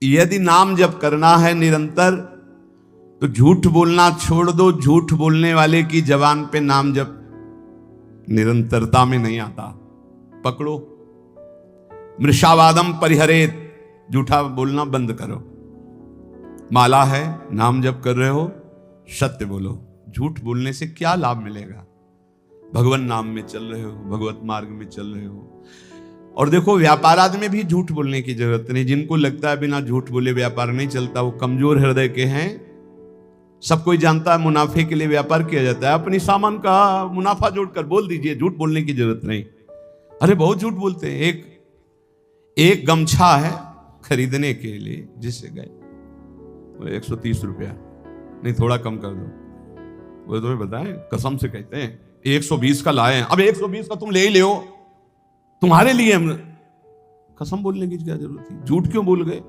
यदि नाम जप करना है निरंतर तो झूठ बोलना छोड़ दो। झूठ बोलने वाले की जबान पे नाम जप निरंतरता में नहीं आता। पकड़ो, मृषावादम परिहरेत, झूठा बोलना बंद करो। माला है, नाम जप कर रहे हो, सत्य बोलो। झूठ बोलने से क्या लाभ मिलेगा? भगवान नाम में चल रहे हो, भगवत मार्ग में चल रहे हो। और देखो, व्यापाराद में भी झूठ बोलने की जरूरत नहीं। जिनको लगता है बिना झूठ बोले व्यापार नहीं चलता, वो कमजोर हृदय के हैं। सब कोई जानता है मुनाफे के लिए व्यापार किया जाता है। अपनी सामान का मुनाफा जोड़कर बोल दीजिए, झूठ बोलने की जरूरत नहीं। अरे बहुत झूठ बोलते हैं। एक गमछा है खरीदने के लिए, जिससे गए 130 रुपया, नहीं थोड़ा कम कर दो। वो तुम्हें बताएं, कसम से कहते हैं 120 का लाए हैं। अब 120 का तुम ले ही ले, तुम्हारे लिए हम कसम बोलने की क्या जरूरत थी? झूठ क्यों बोल गए?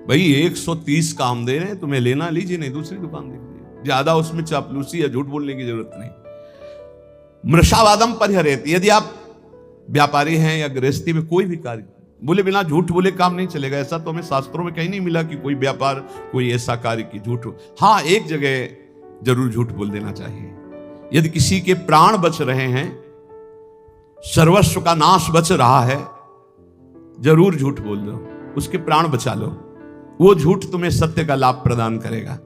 भाई 130 का हम दे रहे हैं, तुम्हें लेना लीजिए, नहीं दूसरी दुकान देखिए। ज्यादा उसमें चापलूसी या झूठ बोलने की जरूरत नहीं। मृषावादम परिहरेत, यदि आप व्यापारी हैं या गृहस्थी में कोई भी कार्य बोले बिना झूठ बोले काम नहीं चलेगा। ऐसा तो हमें शास्त्रों में कहीं नहीं मिला कि कोई व्यापार, कोई ऐसा कार्य की झूठ। हाँ, एक जगह जरूर झूठ बोल देना चाहिए। यदि किसी के प्राण बच रहे हैं, सर्वस्व का नाश बच रहा है, जरूर झूठ बोल दो, उसके प्राण बचा लो। वो झूठ तुम्हें सत्य का लाभ प्रदान करेगा।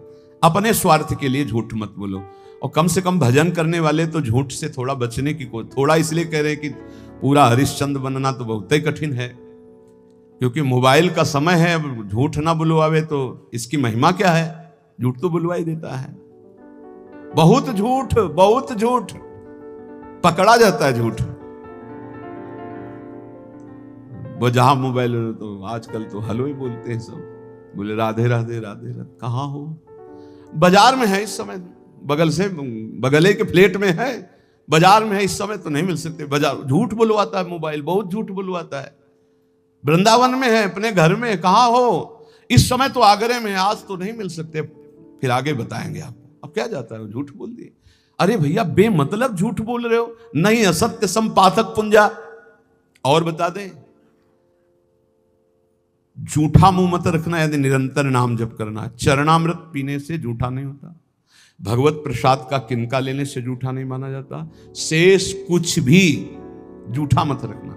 अपने स्वार्थ के लिए झूठ मत बोलो। और कम से कम भजन करने वाले तो झूठ से थोड़ा बचने की थोड़ा इसलिए कह रहे हैं कि पूरा हरिश्चंद्र बनना तो बहुत ही कठिन है, क्योंकि मोबाइल का समय है। अब झूठ ना बुलवावे तो इसकी महिमा क्या है? झूठ तो बुलवा ही देता है। बहुत झूठ पकड़ा जाता है झूठ। वो जहां मोबाइल तो आजकल तो हेलो ही बोलते हैं सब, बोले राधे राधे राधे राधे। कहाँ हो? बाजार में है इस समय, बगले के फ्लैट में है, बाजार में है इस समय, तो नहीं मिल सकते। बाजार झूठ बुलवाता है मोबाइल, बहुत झूठ बुलवाता है। वृंदावन में है, अपने घर में, कहाँ हो? इस समय तो आगरे में, आज तो नहीं मिल सकते, फिर आगे बताएंगे आपको। अब क्या जाता है, झूठ बोल दिए। अरे भैया, बेमतलब झूठ बोल रहे हो। नहीं, असत्य संपातक पुंजा। और बता दें, झूठा मुंह मत रखना यदि निरंतर नाम जप करना। चरणामृत पीने से झूठा नहीं होता। भगवत प्रसाद का किनका लेने से झूठा नहीं माना जाता। शेष कुछ भी झूठा मत रखना।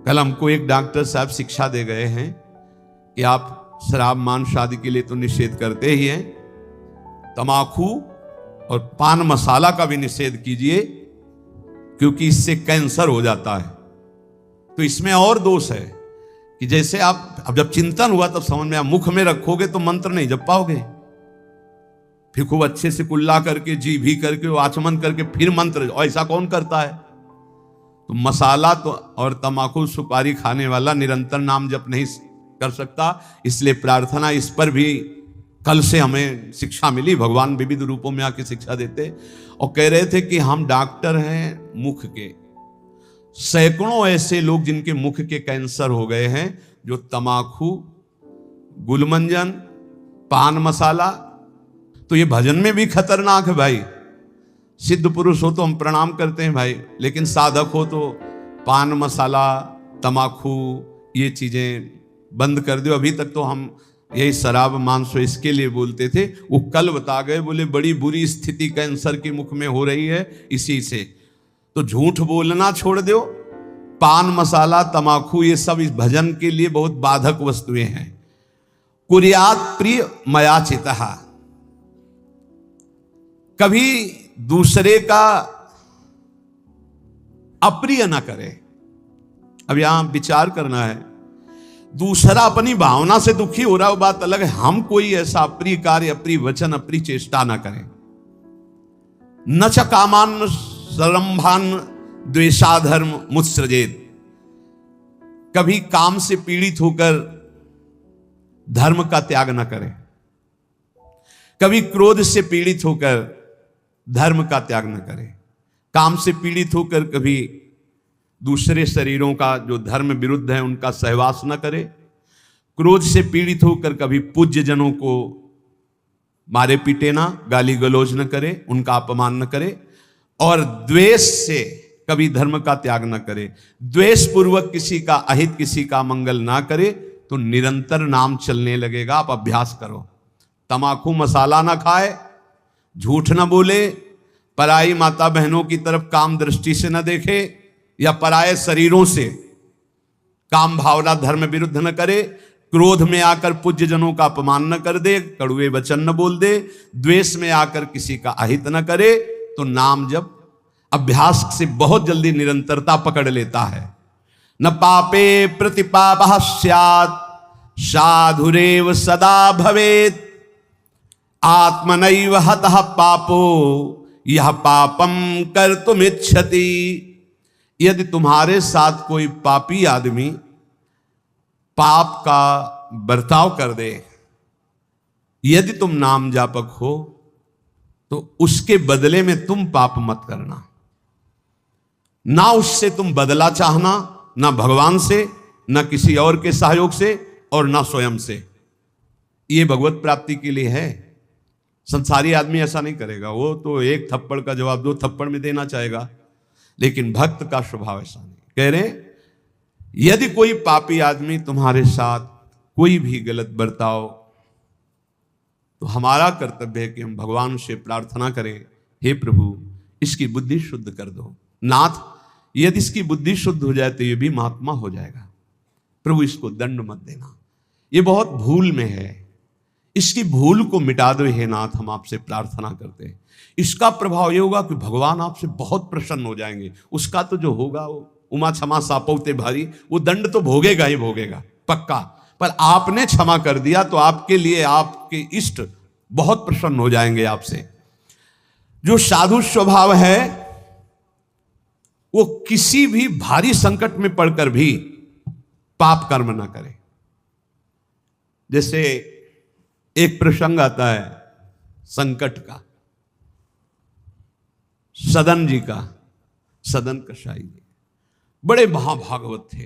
कल हमको एक डॉक्टर साहब शिक्षा दे गए हैं कि आप शराब मांस शादी के लिए तो निषेध करते ही हैं, तमाकू और पान मसाला का भी निषेध कीजिए, क्योंकि इससे कैंसर हो जाता है। तो इसमें और दोष है कि जैसे आप, अब जब चिंतन हुआ तब समझ में, आप मुख में रखोगे तो मंत्र नहीं जप पाओगे। फिर खूब अच्छे से कुल्ला करके, जी भी करके, आचमन करके फिर मंत्र, ऐसा कौन करता है? तो मसाला तो और तमाकू सुपारी खाने वाला निरंतर नाम जप नहीं कर सकता। इसलिए प्रार्थना इस पर भी कल से हमें शिक्षा मिली। भगवान विविध रूपों में आके शिक्षा देते और कह रहे थे कि हम डॉक्टर हैं मुख के। सैकड़ों ऐसे लोग जिनके मुख के कैंसर हो गए हैं, जो तमाकू, गुलमंजन, पान मसाला, तो ये भजन में भी खतरनाक है भाई। सिद्ध पुरुष हो तो हम प्रणाम करते हैं भाई, लेकिन साधक हो तो पान मसाला, तमाकू, ये चीजें बंद कर दो। अभी तक तो हम यही शराब मांस इसके लिए बोलते थे, वो कल बता गए, बोले बड़ी बुरी स्थिति कैंसर के मुख में हो रही है इसी से। तो झूठ बोलना छोड़ दो। पान मसाला, तमाकू, ये सब इस भजन के लिए बहुत बाधक वस्तुएं हैं। कुर्यात प्रिय मया चितः, कभी दूसरे का अप्रिय ना करे। अब यहां विचार करना है, दूसरा अपनी भावना से दुखी हो रहा है, वो बात अलग है। हम कोई ऐसा अप्रिय कार्य, अप्रिय वचन, अप्रिय चेष्टा ना करें। न च कामान सरंभान द्वेषाधर्म मुत्सृजेत, कभी काम से पीड़ित होकर धर्म का त्याग न करें। कभी क्रोध से पीड़ित होकर धर्म का त्याग न करें। काम से पीड़ित होकर कभी दूसरे शरीरों का जो धर्म विरुद्ध है उनका सहवास न करे। क्रोध से पीड़ित होकर कभी पूज्य जनों को मारे पीटे ना, गाली गलौज न करे, उनका अपमान न करे। और द्वेष से कभी धर्म का त्याग न करे। द्वेष पूर्वक किसी का अहित, किसी का मंगल ना करे, तो निरंतर नाम चलने लगेगा। आप अभ्यास करो, तमाकू मसाला ना खाए, झूठ ना बोले, पराई माता बहनों की तरफ काम दृष्टि से न देखे, या पराये शरीरों से काम भावना धर्म विरुद्ध न करे, क्रोध में आकर पूज्य जनों का अपमान न कर दे, कड़ुए वचन न बोल दे, द्वेष में आकर किसी का अहित न करे, तो नाम जब अभ्यास से बहुत जल्दी निरंतरता पकड़ लेता है। न पापे प्रतिपापः स्यात् साधुरेव सदा भवेत्, आत्मनैव हतः पापो यह पापम कर्तुमिच्छति। यदि तुम्हारे साथ कोई पापी आदमी पाप का बर्ताव कर दे, यदि तुम नाम जापक हो तो उसके बदले में तुम पाप मत करना। ना उससे तुम बदला चाहना, ना भगवान से, ना किसी और के सहयोग से, और ना स्वयं से। ये भगवत प्राप्ति के लिए है। संसारी आदमी ऐसा नहीं करेगा, वो तो एक थप्पड़ का जवाब 2 थप्पड़ में देना चाहेगा, लेकिन भक्त का स्वभाव ऐसा नहीं। कह रहे यदि कोई पापी आदमी तुम्हारे साथ कोई भी गलत बर्ताव, तो हमारा कर्तव्य है कि हम भगवान से प्रार्थना करें, हे प्रभु इसकी बुद्धि शुद्ध कर दो। नाथ यदि इसकी बुद्धि शुद्ध हो जाए तो ये भी महात्मा हो जाएगा, प्रभु इसको दंड मत देना, ये बहुत भूल में है, इसकी भूल को मिटा दो हे नाथ, हम आपसे प्रार्थना करते हैं। इसका प्रभाव ये होगा कि भगवान आपसे बहुत प्रसन्न हो जाएंगे। उसका तो जो होगा वो उमा क्षमा सापौते भारी, वो दंड तो भोगेगा ही भोगेगा पक्का, पर आपने क्षमा कर दिया तो आपके लिए आपके इष्ट बहुत प्रसन्न हो जाएंगे आपसे। जो साधु स्वभाव है वो किसी भी भारी संकट में पड़कर भी पाप कर्म ना करे। जैसे एक प्रसंग आता है संकट का, सदन जी का, सदन कसाई जी बड़े महाभागवत थे।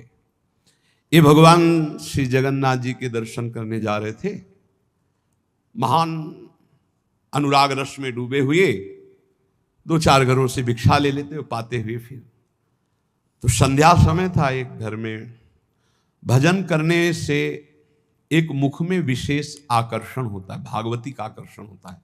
ये भगवान श्री जगन्नाथ जी के दर्शन करने जा रहे थे, महान अनुराग रस में डूबे हुए, 2-4 घरों से भिक्षा ले लेते हो पाते हुए। फिर तो संध्या समय था, एक घर में भजन करने से एक मुख में विशेष आकर्षण होता है, भागवती का आकर्षण होता है।